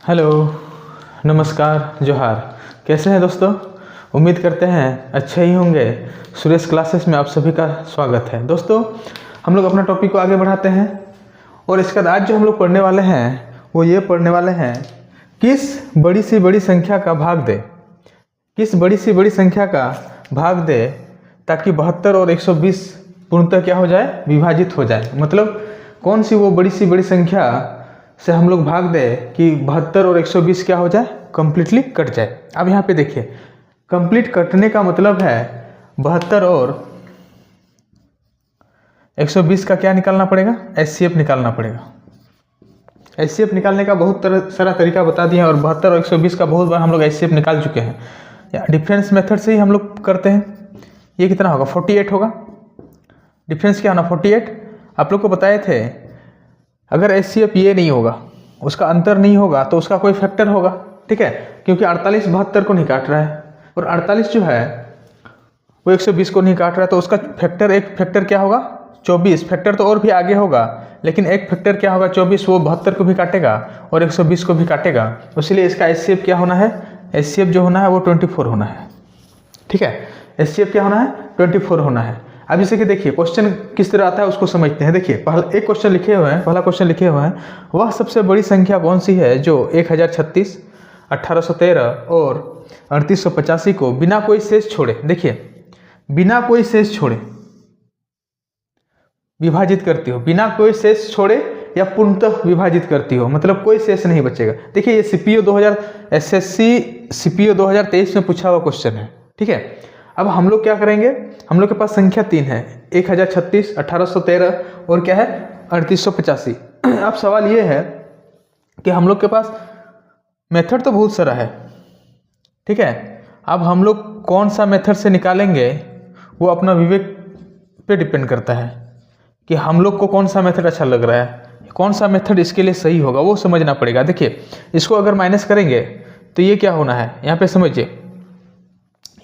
Hello, नमस्कार, जोहार। कैसे हैं दोस्तों? उम्मीद करते हैं अच्छे ही होंगे। सुरेश क्लासेस में आप सभी का स्वागत है। दोस्तों, हम लोग अपना टॉपिक को आगे बढ़ाते हैं और इसके बाद आज जो हम लोग पढ़ने वाले हैं वो ये पढ़ने वाले हैं, किस बड़ी सी बड़ी संख्या का भाग दे, किस बड़ी सी बड़ी संख्या का भाग दे ताकि 72 और 120 पूर्णतः क्या हो जाए, विभाजित हो जाए। मतलब कौन सी वो बड़ी सी बड़ी संख्या से हम लोग भाग दे कि 72 और 120 क्या हो जाए, कंप्लीटली कट जाए। अब यहाँ पे देखिए, कंप्लीट कटने का मतलब है 72 और 120 का क्या निकालना पड़ेगा, एचसीएफ निकालना पड़ेगा। एचसीएफ निकालने का बहुत सारा तरीका बता दिया और 72 और 120 का बहुत बार हम लोग एचसीएफ निकाल चुके हैं। या डिफरेंस मेथड से ही हम लोग करते हैं। ये कितना होगा, 48 होगा। डिफरेंस क्या होना, 48। आप लोग को बताए थे अगर एचसीएफ ये नहीं होगा, उसका अंतर नहीं होगा, तो उसका कोई फैक्टर होगा। ठीक है, क्योंकि 48 72 को नहीं काट रहा है और 48 जो है वो 120 को नहीं काट रहा है, तो उसका फैक्टर, एक फैक्टर क्या होगा, 24। फैक्टर तो और भी आगे होगा, लेकिन एक फैक्टर क्या होगा, 24, वो 72 को भी काटेगा और 120 को भी काटेगा। इसलिए इसका एचसीएफ क्या होना है, एचसीएफ जो होना है वो 24 होना है। ठीक है, एचसीएफ क्या होना है, 24 होना है। अब जैसे कि देखिए क्वेश्चन किस तरह आता है उसको समझते हैं। देखिए पहला एक क्वेश्चन लिखे हुए हैं, पहला क्वेश्चन लिखे हुए हैं, वह सबसे बड़ी संख्या कौन सी है जो 1036, 1813 और 3885 को बिना कोई शेष छोड़े, देखिए बिना कोई शेष छोड़े विभाजित करती हो, बिना कोई शेष छोड़े या पूर्णतः विभाजित करती हो, मतलब कोई शेष नहीं बचेगा। देखिए ये सीपीओ 2000 एसएससी सीपीओ 2023 में पूछा हुआ क्वेश्चन है। ठीक है, अब हम लोग क्या करेंगे, हम लोग के पास संख्या 3 है, 1036, 1813 और क्या है, 3885। अब सवाल ये है कि हम लोग के पास मेथड तो बहुत सारा है। ठीक है, अब हम लोग कौन सा मेथड से निकालेंगे वो अपना विवेक पे डिपेंड करता है कि हम लोग को कौन सा मेथड अच्छा लग रहा है, कौन सा मेथड इसके लिए सही होगा, वो समझना पड़ेगा। देखिए इसको अगर माइनस करेंगे तो ये क्या होना है, यहाँ पे समझिए,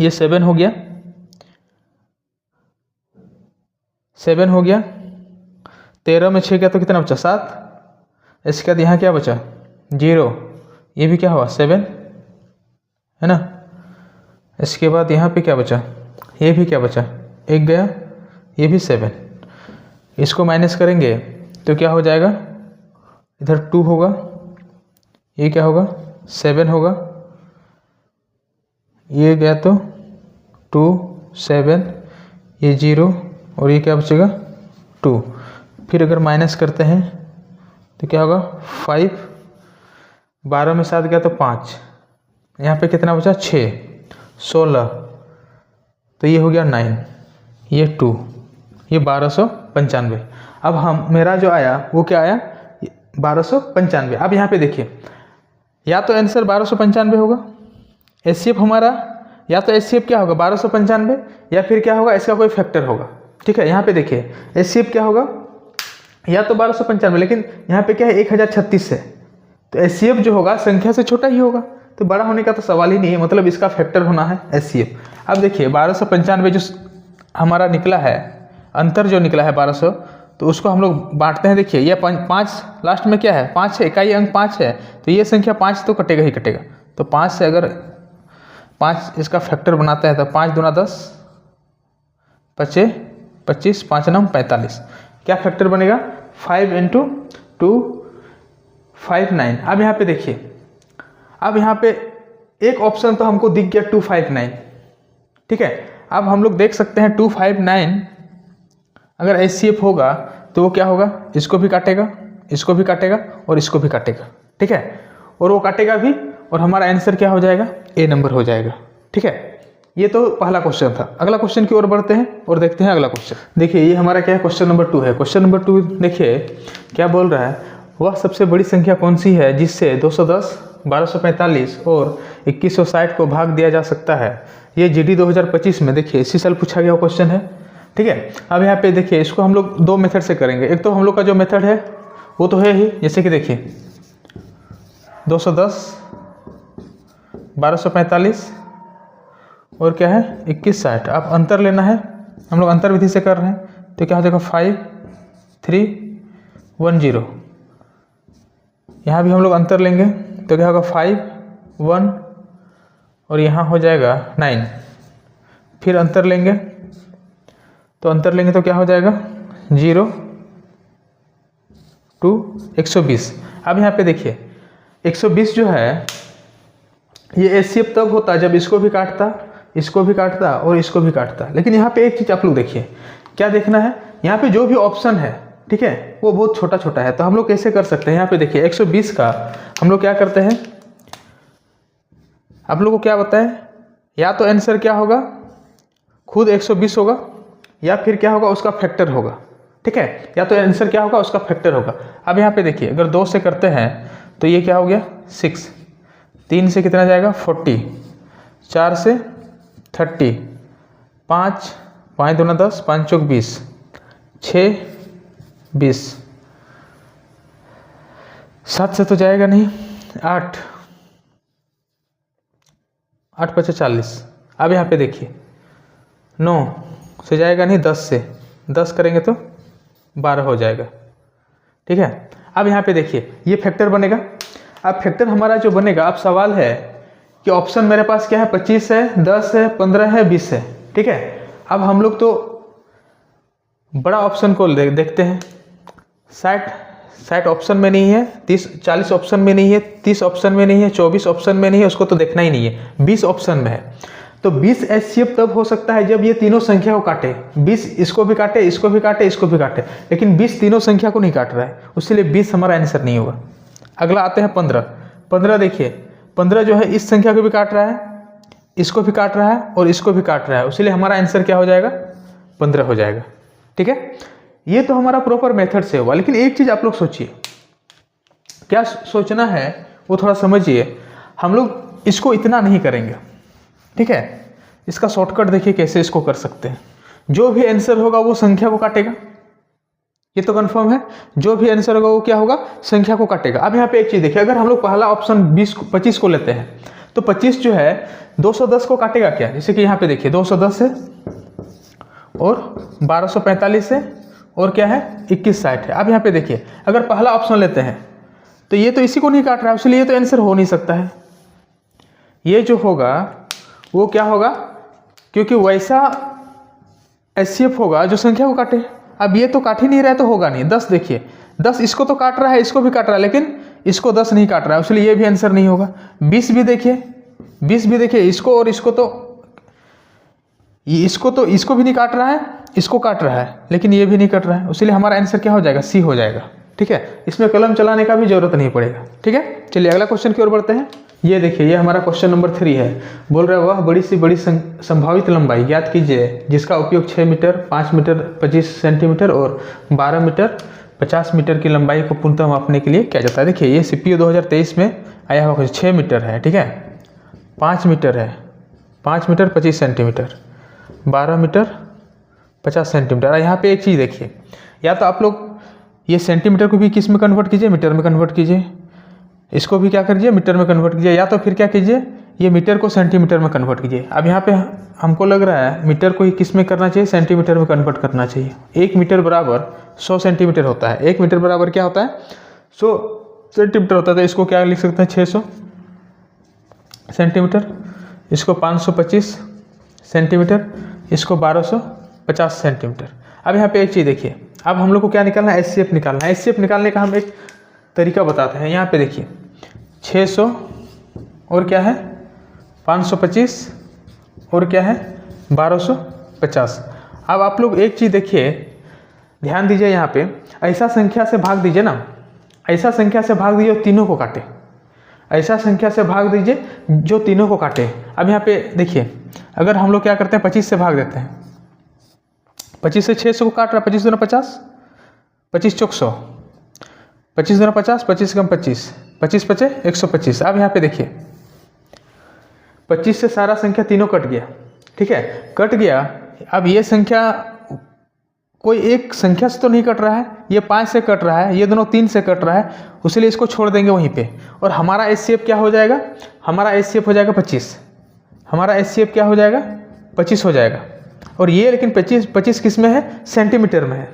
ये 7 हो गया, 7 हो गया, 13 में 6 गया तो कितना बचा, 7। इसके बाद यहाँ क्या बचा, 0, ये भी क्या हुआ, 7 है ना। इसके बाद यहाँ पे क्या बचा, ये भी क्या बचा, 1 गया, ये भी 7। इसको माइनस करेंगे तो क्या हो जाएगा, इधर 2 होगा, ये क्या होगा, 7 होगा, ये गया तो 2, 7, ये 0 और ये क्या बचेगा, 2। फिर अगर माइनस करते हैं तो क्या होगा, 5, 12 में 7 गया तो 5, यहाँ पे कितना बचा, 6, 16, तो ये हो गया 9, ये 2, ये 1295। अब हम मेरा जो आया वो क्या आया, 1295। अब यहाँ पे देखिए, या तो आंसर 1295 होगा एचसीएफ हमारा, या तो एचसीएफ क्या होगा 1295, या फिर क्या होगा, इसका कोई फैक्टर होगा। ठीक है, यहाँ पे देखिए एचसीएफ क्या होगा, या तो 1295, लेकिन यहाँ पे क्या है 1036 है, तो एचसीएफ जो होगा संख्या से छोटा ही होगा, तो बड़ा होने का तो सवाल ही नहीं है, मतलब इसका फैक्टर होना है एचसीएफ। अब देखिए 1295 जो हमारा निकला है, अंतर जो निकला है 1200, तो उसको हम लोग बांटते हैं। देखिए ये 5 लास्ट में क्या है, 5 है, इकाई अंक 5 है, तो ये संख्या 5 तो कटेगा ही कटेगा। तो 5 से अगर 5 इसका फैक्टर बनाते हैं तो 5 दूना 10, 25, 25, 5 9 45, क्या फैक्टर बनेगा, 5 × 2 59। अब यहाँ पे देखिए, अब यहाँ पे एक ऑप्शन तो हमको दिख गया 259। ठीक है, अब हम लोग देख सकते हैं 259 अगर एचसीएफ होगा तो वो क्या होगा, इसको भी काटेगा, इसको भी काटेगा और इसको भी काटेगा। ठीक है, और वो काटेगा भी, और हमारा आंसर क्या हो जाएगा, ए नंबर हो जाएगा। ठीक है, ये तो पहला क्वेश्चन था। अगला क्वेश्चन की ओर बढ़ते हैं और देखते हैं अगला क्वेश्चन। देखिए ये हमारा क्या है, क्वेश्चन नंबर 2 है। क्वेश्चन नंबर 2 देखिए क्या बोल रहा है, वह सबसे बड़ी संख्या कौन सी है जिससे 210, 1245 और 2160 को भाग दिया जा सकता है। ये जीडी 2025 में देखिए इसी साल पूछा गया क्वेश्चन है। ठीक है, अब यहाँ पे देखिए इसको हम लोग 2 मेथड से करेंगे। एक तो हम लोग का जो मेथड है वो तो है ही, जैसे कि देखिए 210, 1245 और क्या है 2160। आप अंतर लेना है, हम लोग अंतर विधि से कर रहे हैं, तो क्या हो जाएगा 5, 3, 1, 0। यहाँ भी हम लोग अंतर लेंगे तो क्या होगा 5 1 और यहाँ हो जाएगा 9। फिर अंतर लेंगे तो क्या हो जाएगा 0 2 120। अब यहाँ पे देखिए 120 जो है ये HCF तब होता जब इसको भी काटता और इसको भी काटता। लेकिन यहाँ पे एक चीज़ आप लोग देखिए, क्या देखना है, यहाँ पे जो भी ऑप्शन है, ठीक है, वो बहुत छोटा छोटा है। तो हम लोग कैसे कर सकते हैं, यहाँ पे देखिए 120 का हम लोग क्या करते हैं, आप लोगों को क्या बताएं, या तो आंसर क्या होगा खुद 120 होगा या फिर क्या होगा उसका फैक्टर होगा, ठीक है, या तो आंसर क्या होगा उसका फैक्टर होगा। अब यहाँ पे देखिए अगर 2 से करते हैं तो ये क्या हो गया 6, 3 से कितना जाएगा 40, 4 से 30, 5 5 दूना 10, 5 चौक 20, 6 20, 7 से तो जाएगा नहीं, 8 8 5 40। अब यहाँ पे देखिए 9 से जाएगा नहीं, 10 से 10 करेंगे तो 12 हो जाएगा, ठीक है। अब यहाँ पे देखिए ये फैक्टर बनेगा। अब फैक्टर हमारा जो बनेगा, अब सवाल है कि ऑप्शन मेरे पास क्या है, 25 है, 10 है, 15 है, 20 है, ठीक है। अब हम लोग तो बड़ा ऑप्शन को देखते हैं। 60 ऑप्शन में नहीं है, 40 ऑप्शन में नहीं है, 30 ऑप्शन में नहीं है, 24 ऑप्शन में नहीं है, उसको तो देखना ही नहीं है, 20 ऑप्शन में है। तो 20 HCF तब हो सकता है जब ये तीनों संख्या को काटे, 20 इसको भी काटे, इसको भी काटे, इसको भी काटे, लेकिन 20 तीनों संख्या को नहीं काट रहा है, उसके 20 हमारा आंसर नहीं होगा। अगला आते हैं 15 देखिए 15 जो है इस संख्या को भी काट रहा है, इसको भी काट रहा है और इसको भी काट रहा है, इसलिए हमारा आंसर क्या हो जाएगा 15 हो जाएगा, ठीक है। ये तो हमारा प्रॉपर मेथड से हुआ। लेकिन एक चीज़ आप लोग सोचिए, क्या सोचना है वो थोड़ा समझिए। हम लोग इसको इतना नहीं करेंगे, ठीक है। इसका शॉर्टकट देखिए कैसे इसको कर सकते हैं। जो भी आंसर होगा वो संख्या को काटेगा, ये तो कंफर्म है। जो भी आंसर होगा वो क्या होगा, संख्या को काटेगा। अब यहाँ पे एक चीज देखिए, अगर हम लोग पहला ऑप्शन 25 को लेते हैं तो 25 जो है 210 को काटेगा क्या, जैसे कि यहाँ पे देखिए 210 है और 1245 है और क्या है 2160 है। अब यहाँ पे देखिए अगर पहला ऑप्शन लेते हैं तो ये तो इसी को नहीं काट रहा है, इसलिए ये तो आंसर हो नहीं सकता है। ये जो होगा वो क्या होगा, क्योंकि वैसा HCF होगा जो संख्या को काटे। अब ये तो काट ही नहीं रहा है तो होगा नहीं। 10 देखिए 10 इसको तो काट रहा है, इसको भी काट रहा है, लेकिन इसको 10 नहीं काट रहा है, इसलिए ये भी आंसर नहीं होगा। 20 भी देखिए इसको और इसको तो इसको भी नहीं काट रहा है, इसको काट रहा है, लेकिन ये भी नहीं काट रहा है, इसलिए हमारा आंसर क्या हो जाएगा, C हो जाएगा, ठीक है। इसमें कलम चलाने का भी जरूरत नहीं पड़ेगा, ठीक है। चलिए अगला क्वेश्चन की ओर बढ़ते हैं। ये देखिए ये हमारा क्वेश्चन नंबर 3 है। बोल रहा है वह बड़ी से बड़ी संभावित लंबाई ज्ञात कीजिए जिसका उपयोग 6 मीटर, 5 मीटर 25 सेंटीमीटर और 12 मीटर 50 मीटर की लंबाई को पूर्णतः मापने के लिए किया जाता है। देखिए ये CPU 2023 में आया हुआ 6 मीटर है, ठीक है, 5 मीटर है, 5 मीटर 25 सेंटीमीटर, 12 मीटर 50 सेंटीमीटर। और यहाँ पे एक चीज़ देखिए, या तो आप लोग ये सेंटीमीटर को भी किस में कन्वर्ट कीजिए, मीटर में कन्वर्ट कीजिए, इसको भी क्या करिए मीटर में कन्वर्ट कीजिए, या तो फिर क्या कीजिए ये मीटर को सेंटीमीटर में कन्वर्ट कीजिए। अब यहाँ पे हमको लग रहा है मीटर को ही किस में करना चाहिए, सेंटीमीटर में कन्वर्ट करना चाहिए। 1 मीटर बराबर 100 सेंटीमीटर होता है। 1 मीटर बराबर क्या होता है 100 सेंटीमीटर होता है। तो इसको क्या लिख सकते हैं 600 सेंटीमीटर, इसको 525 सेंटीमीटर, इसको 1250 सेंटीमीटर। अब यहाँ पे एक चीज़ देखिए, अब हम लोग को क्या निकालना है, HCF निकालना है। HCF निकालने का हम एक तरीका बताते हैं। यहाँ पे देखिए 600 और क्या है 525 और क्या है 1250। अब आप लोग एक चीज़ देखिए, ध्यान दीजिए, यहाँ पे ऐसा संख्या से भाग दीजिए ना, ऐसा संख्या से भाग दीजिए तीनों को काटे, ऐसा संख्या से भाग दीजिए जो तीनों को काटे। अब यहाँ पे देखिए अगर हम लोग क्या करते हैं 25 से भाग देते हैं, 25 से 600 को काट रहा है, 25 दूना 50, 25 चौक 100, 25 दूना 50, 25 कम 25, 25 पचे 125। अब यहाँ पे देखिए 25 से सारा संख्या तीनों कट गया, ठीक है, कट गया। अब ये संख्या कोई एक संख्या से तो नहीं कट रहा है, ये 5 से कट रहा है, ये दोनों 3 से कट रहा है, उसलिए इसको छोड़ देंगे वहीं पे। और हमारा HCF क्या हो जाएगा, हमारा HCF हो जाएगा 25, हमारा HCF क्या हो जाएगा 25 हो जाएगा। और ये लेकिन 25 किस में है, सेंटीमीटर में है।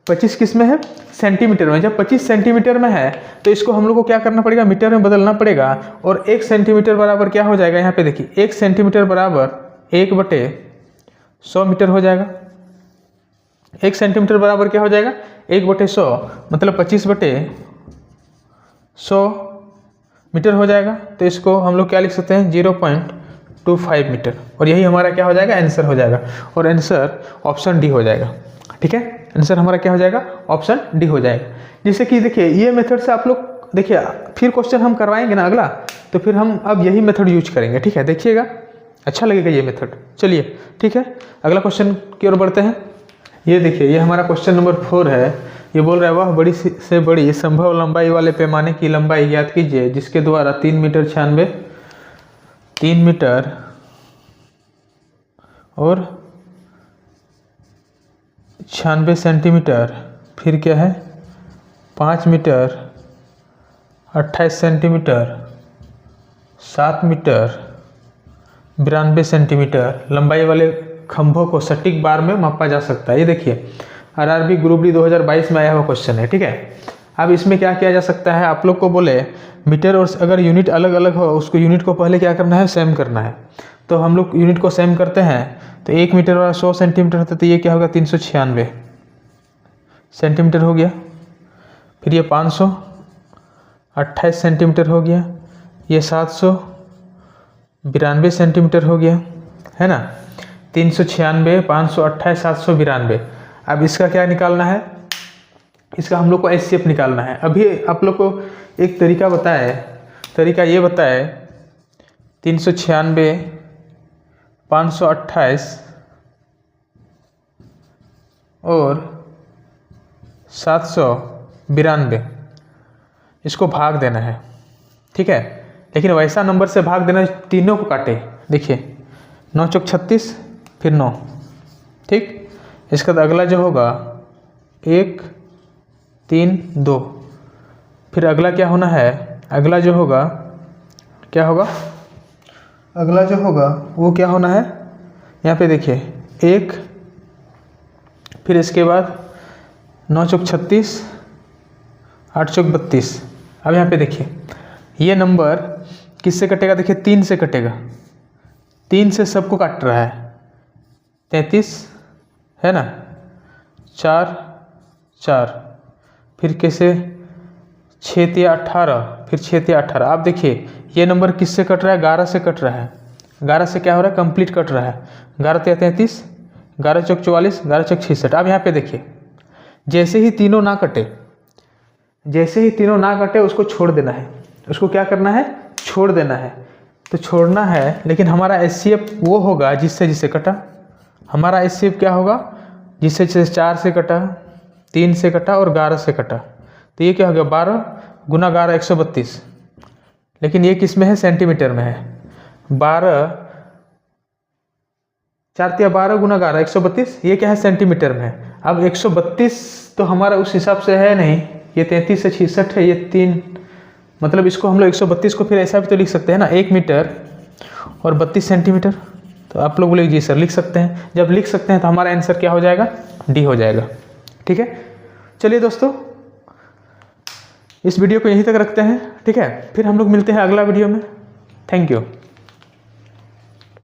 25 किस में है? सेंटीमीटर में। जब 25 सेंटीमीटर में है तो इसको हम लोग को क्या करना पड़ेगा? मीटर में बदलना पड़ेगा। और 1 सेंटीमीटर बराबर क्या हो जाएगा? यहाँ पे देखिए 1 सेंटीमीटर बराबर 1/100 मीटर हो जाएगा। 1 सेंटीमीटर बराबर क्या हो जाएगा? 1/100 मतलब 25/100 मीटर हो जाएगा। तो इसको हम लोग क्या लिख सकते हैं? 0.25 मीटर। और यही हमारा क्या हो जाएगा? आंसर हो जाएगा। और आंसर ऑप्शन डी हो जाएगा। ठीक है, आंसर हमारा क्या हो जाएगा? ऑप्शन डी हो जाएगा। जैसे कि देखिए ये मेथड से आप लोग देखिए, फिर क्वेश्चन हम करवाएंगे ना अगला, तो फिर हम अब यही मेथड यूज करेंगे। ठीक है, देखिएगा, अच्छा लगेगा ये मेथड। चलिए ठीक है, अगला क्वेश्चन की ओर बढ़ते हैं। ये देखिए, ये हमारा क्वेश्चन नंबर 4 है। ये बोल रहा है वह बड़ी से बड़ी संभव लंबाई वाले पैमाने की लंबाई ज्ञात कीजिए जिसके द्वारा 3 मीटर और 96 सेंटीमीटर, फिर क्या है 5 मीटर 28 सेंटीमीटर, 7 मीटर 92 सेंटीमीटर लंबाई वाले खंभों को सटीक बार में मापा जा सकता है। ये देखिए आरआरबी ग्रुप डी 2022 में आया हुआ क्वेश्चन है। ठीक है, अब इसमें क्या किया जा सकता है? आप लोग को बोले मीटर और अगर यूनिट अलग अलग हो, उसको यूनिट को पहले क्या करना है? सेम करना है। तो हम लोग यूनिट को सेम करते हैं। तो 1 मीटर वाला 100 सेंटीमीटर होता है, तो ये क्या होगा? 396 सेंटीमीटर हो गया। फिर ये 528 सेंटीमीटर हो गया। ये 792 सेंटीमीटर हो गया, है ना। 396, 528, 792। अब इसका क्या निकालना है? इसका हम लोग को एचसीएफ निकालना है। अभी आप लोग को एक तरीका बताए, तरीका ये बताए 396, 528 और 792, इसको भाग देना है। ठीक है, लेकिन वैसा नंबर से भाग देना तीनों को काटे। देखिए 9 चौक 36, फिर 9। ठीक, इसका अगला जो होगा 1 3 2। फिर अगला क्या होना है? अगला जो होगा क्या होगा? अगला जो होगा वो क्या होना है? यहाँ पे देखिए 1, फिर इसके बाद 9 चौक 36, 8 चौक 32। अब यहाँ पे देखिए ये नंबर किससे कटेगा? देखिए 3 से कटेगा। 3 से सबको काट रहा है। 33 है ना, 4 4, फिर कैसे 6 3 18, फिर 6 3 18। आप देखिए ये नंबर किससे कट रहा है? 11 से कट रहा है। 11 से क्या हो रहा है? कंप्लीट कट रहा है। 11 3 33, 11 चौक 44, 11 चौक 66। अब यहाँ पे देखिए जैसे ही तीनों ना कटे, जैसे ही तीनों ना कटे उसको छोड़ देना है। उसको क्या करना है? छोड़ देना है। तो छोड़ना है, लेकिन हमारा एचसीएफ वो होगा जिससे जिससे कटा। हमारा एचसीएफ क्या होगा? जिससे जिससे 4 से कटा, 3 से कटा और 11 से कटा। तो ये क्या हो गया? 12 गुना 11 132। लेकिन ये किस में है? सेंटीमीटर में है। 12 4 या 12 गुना 11 132। ये क्या है? सेंटीमीटर में है। अब 132 तो हमारा उस हिसाब से है नहीं, ये 33 से 66 है, ये 3, मतलब इसको हम लोग 132 को फिर ऐसा भी तो लिख सकते हैं ना, 1 मीटर और 32 सेंटीमीटर। तो आप लोग बोले जी सर लिख सकते हैं। जब लिख सकते हैं तो हमारा आंसर क्या हो जाएगा? डी हो जाएगा। ठीक है, चलिए दोस्तों इस वीडियो को यहीं तक रखते हैं। ठीक है, फिर हम लोग मिलते हैं अगला वीडियो में। Thank you.